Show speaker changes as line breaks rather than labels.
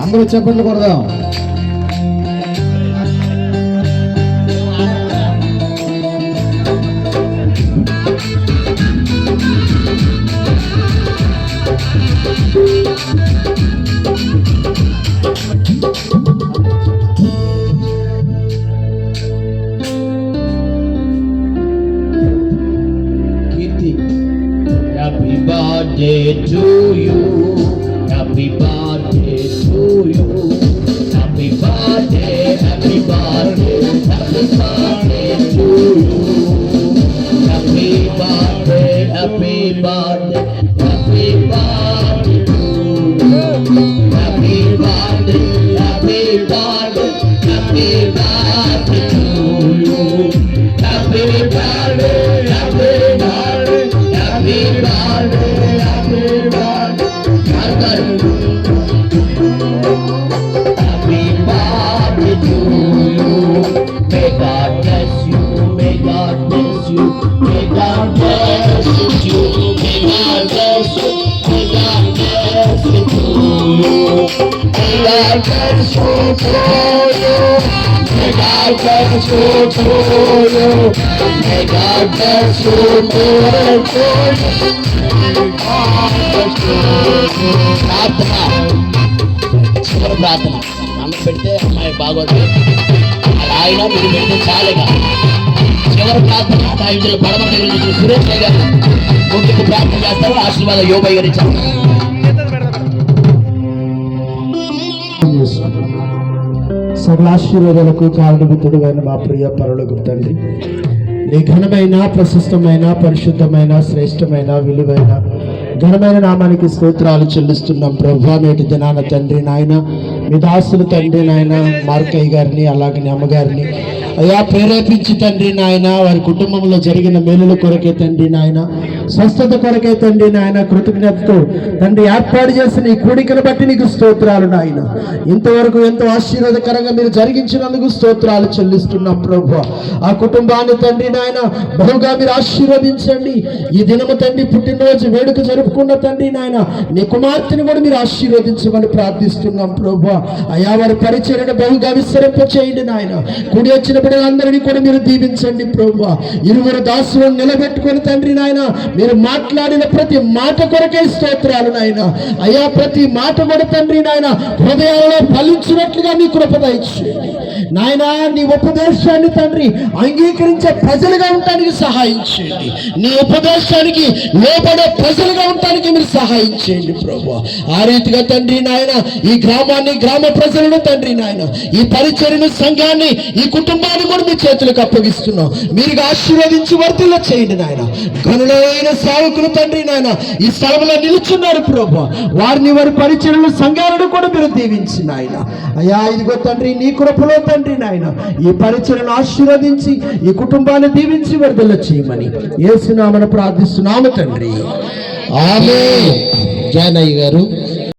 అందరూ చెప్పండి కొడదాం.
Happy birthday to you. Happy birthday to you. Happy birthday, happy birthday, happy birthday to you. Happy birthday, happy birthday, happy birthday to you. Happy birthday, happy birthday, happy birthday to you. Happy birthday, happy birthday, happy birthday, happy birthday. Happy birthday to you. May God bless you. May God bless you. May God bless you. May God bless you. May God bless you to you. May God bless you to you. May God bless you to you. May God bless you to you. చివరి ప్రార్థన అమ్మ పెడితే అమ్మాయి బాగోదు, ఆయన మీరు పెడితే చాలుగా. చివరి ప్రార్థన ఇందులో పడమ దగ్గర సురేష్ గారు ముందుకు ప్రార్థన చేస్తారు. ఆశీర్వాద యోబయ్య గారి
సకల ఆశీర్వాదాలకు కారణభూతుడు అయిన మా ప్రియ పరలోకపు తండ్రి, నీ ఘనమైన, ప్రశస్తమైన, పరిశుద్ధమైన, శ్రేష్టమైన, విలువైన, ఘనమైన నామానికి స్తోత్రాలు చెల్లిస్తున్నాం ప్రభువా. నేటి దినాన తండ్రి నాయన, మీ దాసులు తండ్రి నాయన మార్కయ్య గారిని, అలాగే అమ్మగారిని అయ్యా ప్రేరేపించి తండ్రి నాయన, వారి కుటుంబంలో జరిగిన మేలుల కొరకే తండ్రి నాయన, స్వస్థత కొరకే తండ్రి నాయన, కృతజ్ఞతతో తండ్రి ఏర్పాటు చేసిన ఈ కూడికను బట్టి నీకు స్తోత్రాలు నాయన. ఇంతవరకు ఎంతో ఆశీర్వాదకరంగా మీరు జరిగించినందుకు స్తోత్రాలు చెల్లిస్తున్నాం ప్రభువా. ఆ కుటుంబాన్ని తండ్రి నాయన బహుగా మీరు ఆశీర్వదించండి. ఈ దినము తండ్రి పుట్టినరోజు వేడుక జరుపుకున్న తండ్రి నాయన నీ కుమార్తెను కూడా మీరు ఆశీర్వదించమని ప్రార్థిస్తున్నాం ప్రభువా. అయా వారి పరిచర్యను బహుగా విస్తరింప చేయండి నాయన. కూడి వచ్చిన బిడ్డలందరినీ కూడా మీరు దీవించండి ప్రభువా. ఇరువురు దాసులను నిలబెట్టుకుని తండ్రి నాయన మీరు మాట్లాడిన ప్రతి మాట కొరకే స్తోత్రాలు నాయన. అయా ప్రతి మాట కూడా తండ్రి నాయన హృదయాలలో ఫలించినట్లుగా నీ కృప దయచేయండి నాయన. నీ ఉపదేశాన్ని తండ్రి అంగీకరించే ప్రజలుగా ఉండటానికి సహాయం చేయండి. నీ ఉపదేశానికి లోబడే ప్రజలుగా ఉండటానికి మీరు సహాయం చేయండి ప్రభువా. ఆ రీతిగా తండ్రి నాయన ఈ గ్రామాన్ని, గ్రామ ప్రజలను తండ్రి నాయన ఈ పరిచర్యను, సంఘాన్ని, ఈ కుటుంబాన్ని కూడా మీ చేతులకు అప్పగిస్తున్నాం. మీరు ఆశీర్వదించి వర్తిల్ల చేయండి నాయన. గనులైన సేవకులు తండ్రి నాయన ఈ స్థలంలో నిలుచున్నారు ప్రభువా. వారిని, వారి పరిచర్యలు, సంఘాలను కూడా మీరు దీవించి నాయన. అయ్యా ఇదిగో తండ్రి నీ కృపలో తండ్రి నాయన ఈ పరిచర్యను ఆశీర్వదించి ఈ కుటుంబాన్ని దీవించి వర్ధిల్ల చేయమని యేసు నామమున ప్రార్థిస్తున్నాము తండ్రి. ఆమేన్. జానయ్య గారు